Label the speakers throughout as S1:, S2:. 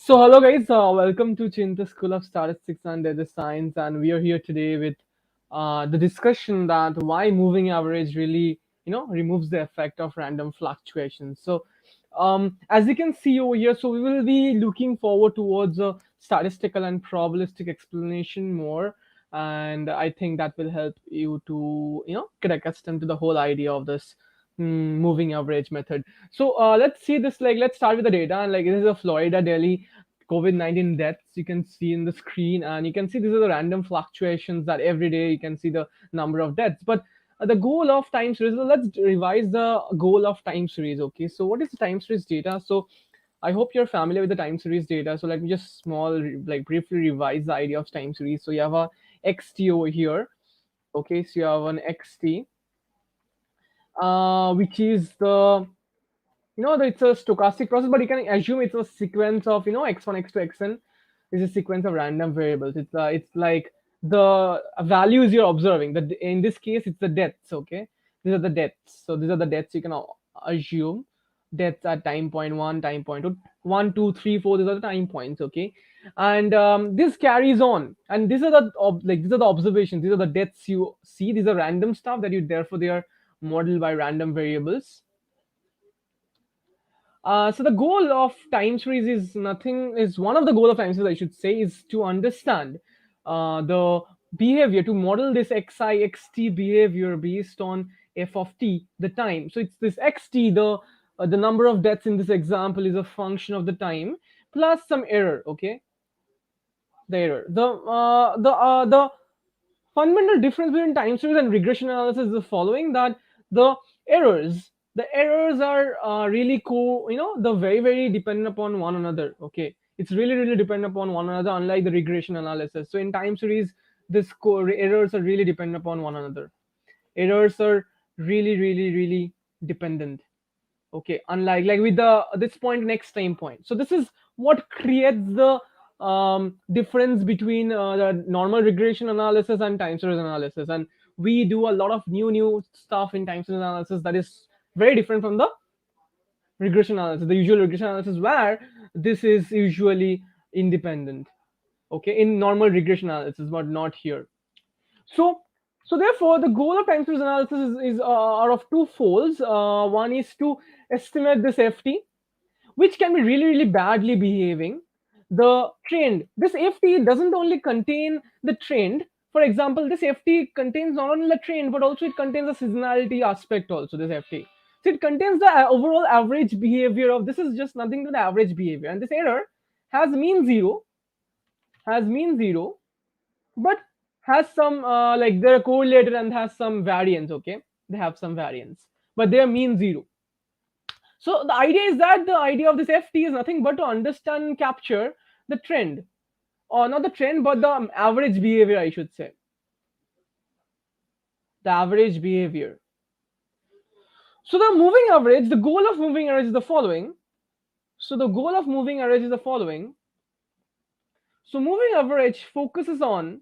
S1: So hello guys, welcome to Cheenta School of Statistics and Data Science, and we are here today with the discussion that why moving average really, removes the effect of random fluctuations. So, as you can see over here, so we will be looking forward towards a statistical and probabilistic explanation more, and I think that will help you to, get accustomed to the whole idea of this moving average method. So let's see this. Like, let's start with the data. And like, this is a Florida Delhi COVID-19 deaths you can see in the screen, and you can see these are the random fluctuations that every day you can see the number of deaths. But the goal of time series, let's revise the goal of time series. Okay, so what is the time series data? So I hope you're familiar with the time series data. So let me just like briefly revise the idea of time series. So you have a xt over here. Okay, so you have an xt, which is the it's a stochastic process, but you can assume it's a sequence of x1 x2 xn is a sequence of random variables. It's like the values you're observing. That in this case it's the deaths. Okay, these are the deaths. So these are the deaths you can assume. Deaths at time point one, time point two, 1, 2, 3, 4. These are the time points. Okay, and this carries on. And these are these are the observations. These are the deaths you see. These are random stuff that you therefore they are modeled by random variables. So the goal of time series is nothing. Is one of the goal of time series, I should say, is to understand the behavior, to model this xi xt behavior based on f of t, the time. So it's this xt, the number of deaths in this example is a function of the time plus some error. Okay, the error. The fundamental difference between time series and regression analysis is the following: that the errors are really the very dependent upon one another. Okay, it's really dependent upon one another, unlike the regression analysis. So in time series, this errors are really dependent upon one another. Errors are really dependent. Okay, unlike like with the this point next time point. So this is what creates the difference between the normal regression analysis and time series analysis. And we do a lot of new stuff in time series analysis that is very different from the regression analysis, the usual regression analysis, where this is usually independent. Okay, in normal regression analysis, but not here. So, so therefore, the goal of time series analysis is are of two folds. One is to estimate this ft, which can be really badly behaving. The trend, this ft doesn't only contain the trend. For example, this ft contains not only the trend, but also it contains a seasonality aspect also. This ft, so it contains the overall average behavior of this is just nothing but the average behavior, and this error has mean zero, has mean zero, but has some like they're correlated and has some variance. Okay, they have some variance, but they are mean zero. So the idea is that the idea of this ft is nothing but to understand and capture the trend, or not the trend but the average behavior, I should say, the average behavior. So the moving average, the goal of moving average is the following. So the goal of moving average is the following. So moving average focuses on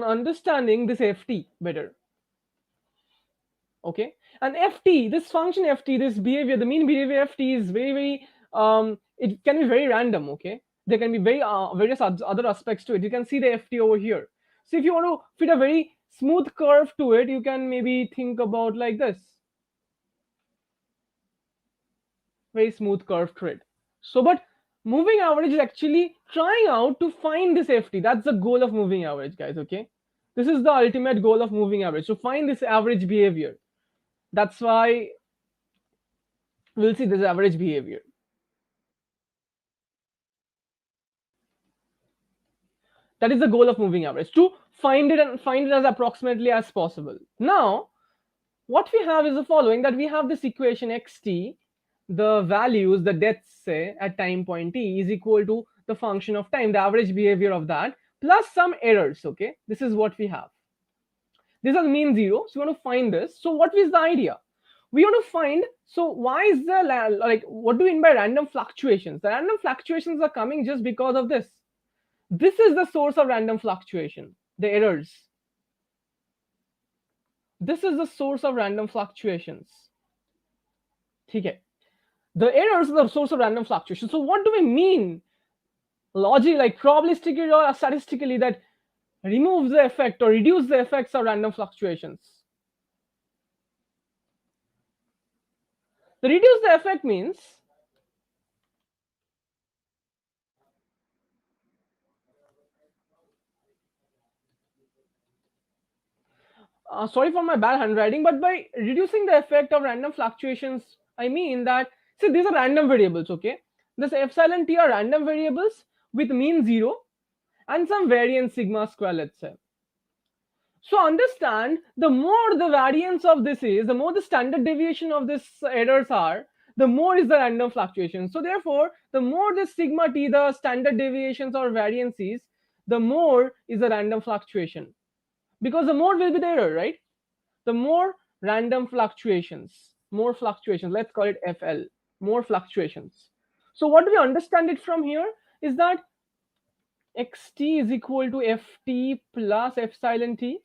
S1: understanding this ft better. Okay, and ft, this function ft, this behavior, the mean behavior ft is very it can be very random. Okay, there can be very various other aspects to it. You can see the ft over here. So if you want to fit a very smooth curve to it, you can maybe think about like this, very smooth curve to it. So but moving average is actually trying out to find this ft. That's the goal of moving average, guys. Okay, this is the ultimate goal of moving average, to find this average behavior. That's why we'll see this average behavior. That is the goal of moving average, to find it and find it as approximately as possible. Now what we have is the following: that we have this equation xt, the values, the deaths say at time point t is equal to the function of time, the average behavior of that, plus some errors. Okay, this is what we have. This is mean zero, so we want to find this. So what is the idea? We want to find, so why is the like, what do we mean by random fluctuations? The random fluctuations are coming just because of this. This is the source of random fluctuation, the errors. This is the source of random fluctuations. Okay. The errors are the source of random fluctuation. So what do we mean logically, like probabilistically or statistically, that remove the effect or reduce the effects of random fluctuations? The reduce the effect means, sorry for my bad handwriting, but by reducing the effect of random fluctuations, I mean that, see, these are random variables, okay? This epsilon t are random variables with mean 0 and some variance sigma square, let's say. So understand, the more the variance of this is, the more the standard deviation of this errors are, the more is the random fluctuation. So therefore, the more the sigma t, the standard deviations or variances, the more is the random fluctuation. Because the more will be the error, right? The more random fluctuations, more fluctuations, let's call it FL, more fluctuations. So what do we understand it from here is that xt is equal to ft plus epsilon t.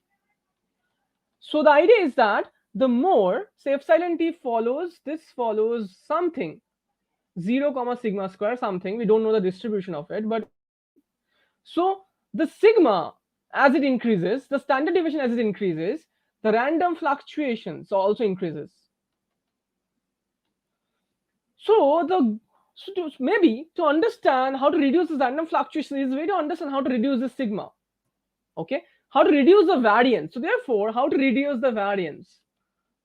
S1: So the idea is that the more, say epsilon t follows, this follows something, 0 comma sigma square something, we don't know the distribution of it, but so the sigma, as it increases, the standard deviation as it increases, the random fluctuations also increases. So the, so to, maybe to understand how to reduce this random fluctuation is way to understand how to reduce the sigma. Okay, how to reduce the variance. So therefore, how to reduce the variance,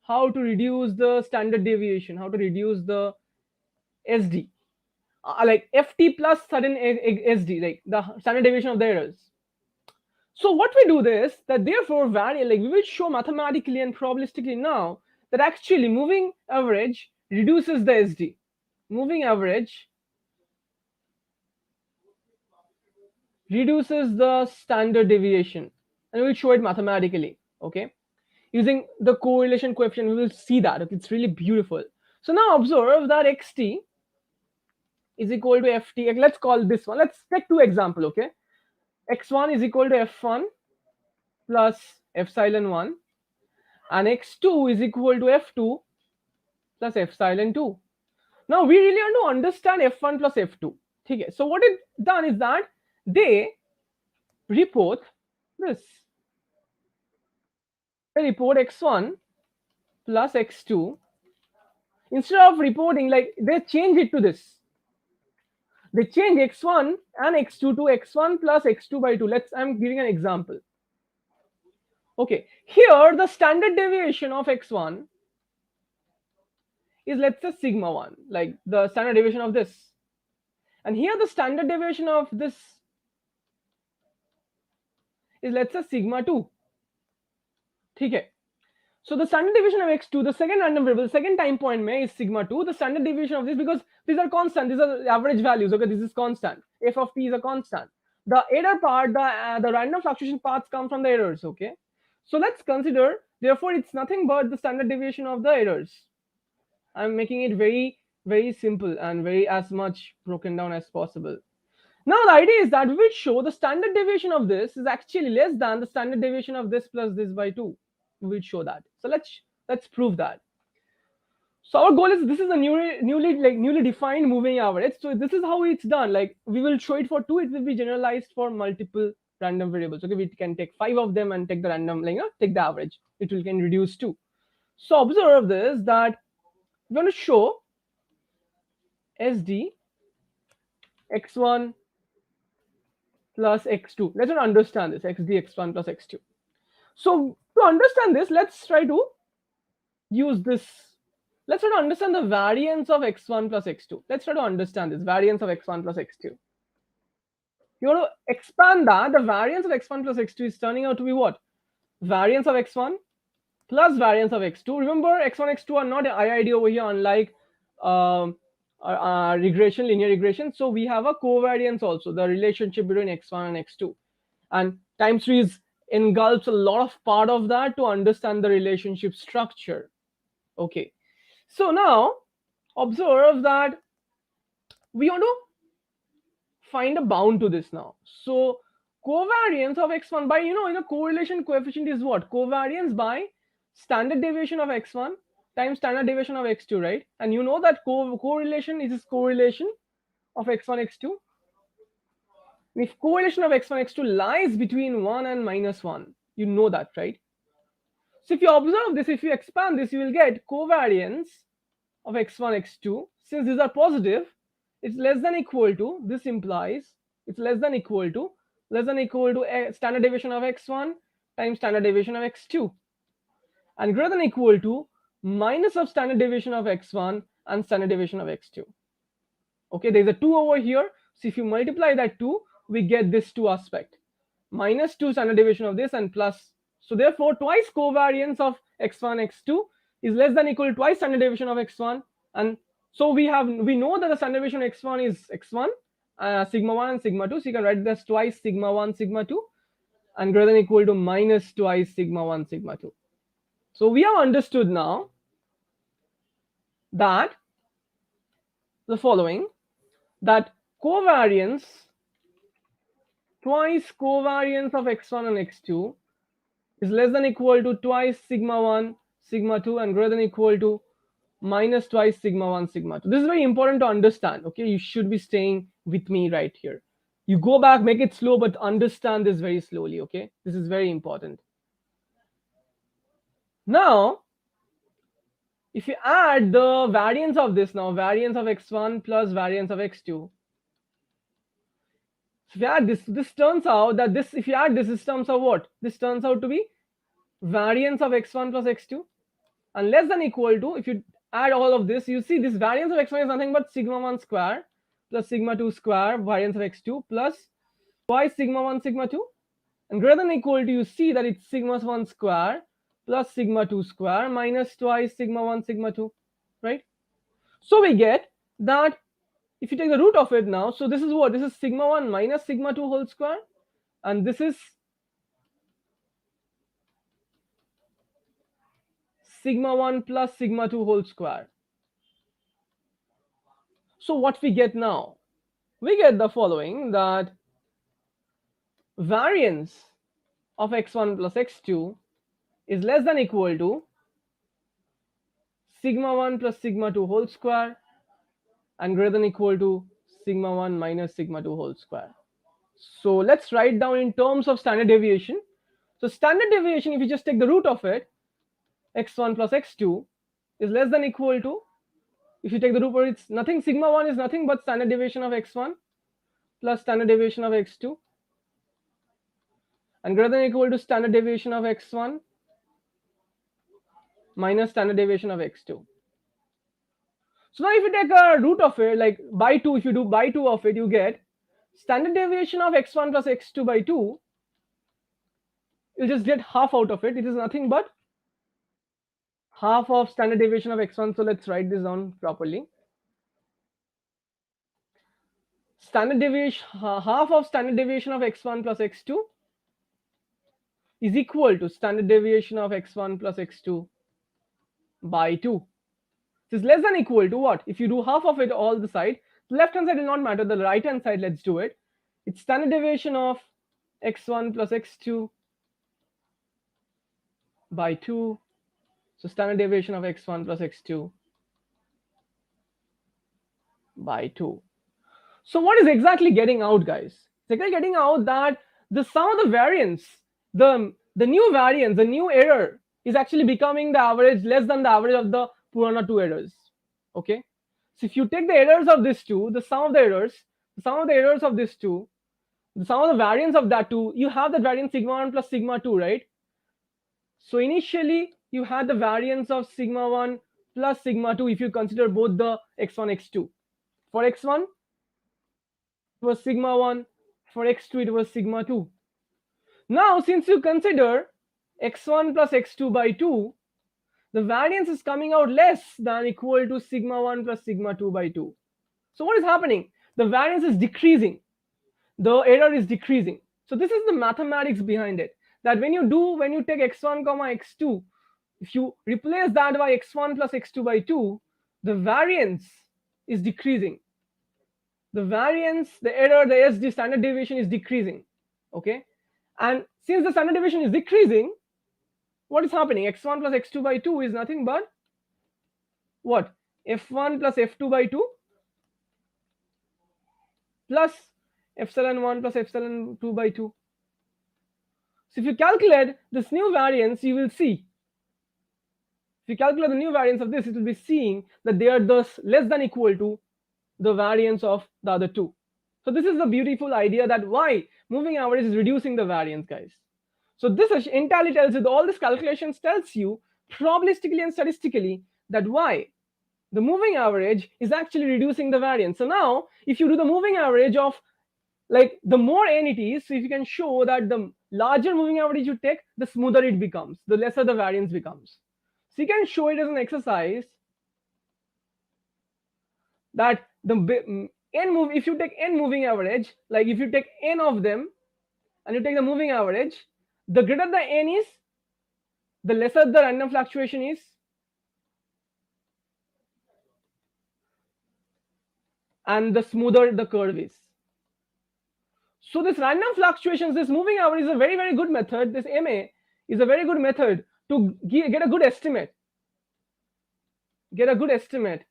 S1: how to reduce the standard deviation, how to reduce the SD, like FT plus certain SD, like the standard deviation of the errors. So what we do this, that therefore vary, like we will show mathematically and probabilistically now that actually moving average reduces the SD. Moving average reduces the standard deviation, and we'll show it mathematically. Okay, using the correlation coefficient, we will see that. Okay, it's really beautiful. So now observe that xt is equal to ft. Let's call this one. Let's take two example. Okay, x1 is equal to f1 plus epsilon 1, and x2 is equal to f2 plus epsilon 2. Now we really want to understand f1 plus f2. Okay, so what it done is that they report this. They report x1 plus x2. Instead of reporting, like they change it to this. They change x1 and x2 to x1 plus x2 by 2. I'm giving an example. Okay, here the standard deviation of x1 is, let's say, sigma 1, like the standard deviation of this. And here the standard deviation of this is, let's say, sigma 2. Okay. So the standard deviation of x2, the second random variable, the second time point may is sigma 2. The standard deviation of this, because these are constant, these are average values. Okay, this is constant. F of t is a constant. The error part, the random fluctuation paths come from the errors. Okay, so let's consider. Therefore, it's nothing but the standard deviation of the errors. I'm making it very simple and very as much broken down as possible. Now the idea is that we will show the standard deviation of this is actually less than the standard deviation of this plus this by 2. We will show that. So let's prove that. So our goal is, this is a newly defined moving average. So this is how it's done. Like we will show it for 2, it will be generalized for multiple random variables. Okay, we can take 5 of them and take the random, like, take the average. It will can reduce 2. So observe this, that we're going to show SD x1 plus x2. Let's not understand this xd x1 plus x2. So to understand this, let's try to use this. Let's try to understand the variance of x1 plus x2. Let's try to understand this variance of x1 plus x2. You want to expand that. The variance of x1 plus x2 is turning out to be what? Variance of x1 plus variance of x2. Remember, x1, x2 are not IID over here, unlike regression, linear regression. So we have a covariance also, the relationship between x1 and x2. And time series engulfs a lot of part of that to understand the relationship structure. Okay, so now observe that we want to find a bound to this now. So covariance of x1 by, correlation coefficient is what? Covariance by standard deviation of x1 times standard deviation of x2, right? And you know that correlation is this correlation of x1 x2. If correlation of x1 x2 lies between 1 and -1, you know that, right? So if you observe this, if you expand this, you will get covariance of x1 x2. Since these are positive, it's less than equal to, this implies it's less than equal to standard deviation of x1 times standard deviation of x2, and greater than equal to minus of standard deviation of x1 and standard deviation of x2. Okay, there's a 2 over here, so if you multiply that 2, we get this 2 aspect, minus 2 standard deviation of this and plus. So therefore twice covariance of x1 x2 is less than equal to twice standard deviation of x1. And so we know that the standard deviation of x1 is x1, sigma 1 and sigma 2, so you can write this twice sigma 1 sigma 2 and greater than equal to minus twice sigma 1 sigma 2. So we have understood now that the following, that covariance, twice covariance of x1 and x2 is less than equal to twice sigma 1 sigma 2 and greater than equal to minus twice sigma 1 sigma 2. This is very important to understand. Okay, you should be staying with me right here. You go back, make it slow, but understand this very slowly. Okay, this is very important. Now if you add the variance of this, now variance of x1 plus variance of x2, so if you add this turns out that this, if you add this terms of what? This turns out to be variance of x1 plus x2 and less than equal to, if you add all of this, you see this variance of x1 is nothing but sigma 1 square plus sigma 2 square variance of x2 plus twice sigma 1 sigma 2 and greater than equal to, you see that it's sigma 1 square plus sigma 2 square minus twice sigma 1 sigma 2, right? So we get that if you take the root of it now, so this is what? This is sigma 1 minus sigma 2 whole square, and this is sigma 1 plus sigma 2 whole square. So what we get now? We get the following, that variance of x1 plus x2 is less than equal to sigma 1 plus sigma 2 whole square and greater than equal to sigma 1 minus sigma 2 whole square. So let's write down in terms of standard deviation. So standard deviation, if you just take the root of it, x1 plus x2 is less than equal to, if you take the root of it, it's nothing, sigma 1 is nothing but standard deviation of x1 plus standard deviation of x2 and greater than equal to standard deviation of x1 minus standard deviation of x2. So now if you take a root of it, like by 2, if you do by 2 of it, you get standard deviation of x1 plus x2 by 2. You'll just get half out of it. It is nothing but half of standard deviation of x1. So let's write this down properly. Standard deviation, half of standard deviation of x1 plus x2 is equal to standard deviation of x1 plus x2 by 2. This is less than equal to what? If you do half of it all the side, the left hand side will not matter, the right hand side, let's do it. It's standard deviation of x1 plus x2 by 2. So standard deviation of x1 plus x2 by 2. So what is exactly getting out, guys? It's exactly getting out that the sum of the variance, the new variance, the new error is actually becoming the average less than the average of the Purana 2 errors. Okay. So if you take the errors of this two, the sum of the errors of this two, the sum of the variance of that two, you have the variance sigma 1 plus sigma 2, right? So initially you had the variance of sigma 1 plus sigma 2 if you consider both the x1 x2. For x1 it was sigma 1, for x2 it was sigma 2. Now since you consider x1 plus x2 by 2, the variance is coming out less than equal to sigma 1 plus sigma 2 by 2. So what is happening? The variance is decreasing, the error is decreasing. So this is the mathematics behind it, that when you take x1 comma x2, if you replace that by x1 plus x2 by 2, the variance is decreasing. The variance, the error, the SD, standard deviation is decreasing. Okay, and since the standard deviation is decreasing, what is happening? X1 plus x2 by 2 is nothing but what? F1 plus F2 by 2 plus epsilon 1 plus epsilon 2 by 2. So if you calculate this new variance, you will see, if you calculate the new variance of this, it will be seeing that they are thus less than equal to the variance of the other two. So this is the beautiful idea that why moving average is reducing the variance, guys. So this entirely tells you, all these calculations tells you probabilistically and statistically that why the moving average is actually reducing the variance. So now if you do the moving average of, like, the more n it is, so if you can show that the larger moving average you take, the smoother it becomes, the lesser the variance becomes. So you can show it as an exercise that the n move, if you take n moving average, like if you take n of them and you take the moving average, the greater the n is, the lesser the random fluctuation is, and the smoother the curve is. So this random fluctuations, this moving average is a very, very good method. This MA is a very good method to get a good estimate. Get a good estimate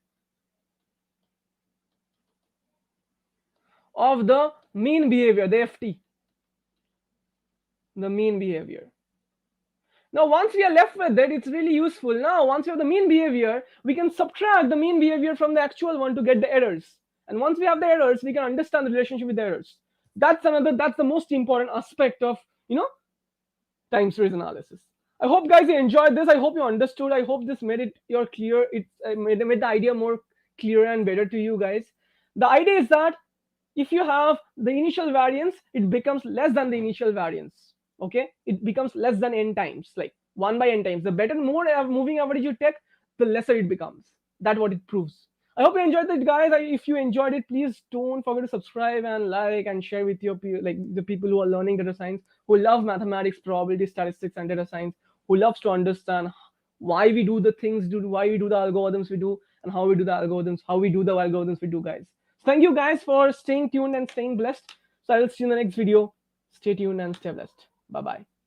S1: of the mean behavior, the FT, the mean behavior. Now, once we are left with it, it's really useful. Now, once we have the mean behavior, we can subtract the mean behavior from the actual one to get the errors. And once we have the errors, we can understand the relationship with the errors. That's the most important aspect of, time series analysis. I hope, guys, you enjoyed this. I hope you understood. I hope this made it your clear. It made the idea more clearer and better to you guys. The idea is that if you have the initial variance, it becomes less than the initial variance. Okay, it becomes less than n times, like 1 by n times. The better, more moving average you take, the lesser it becomes. That's what it proves. I hope you enjoyed it, guys. If you enjoyed it, please don't forget to subscribe and like and share with your like the people who are learning data science, who love mathematics, probability, statistics, and data science, who loves to understand why we do the things do, why we do the algorithms we do, and how we do the algorithms, how we do the algorithms we do, guys. Thank you, guys, for staying tuned and staying blessed. So I will see you in the next video. Stay tuned and stay blessed. Bye bye.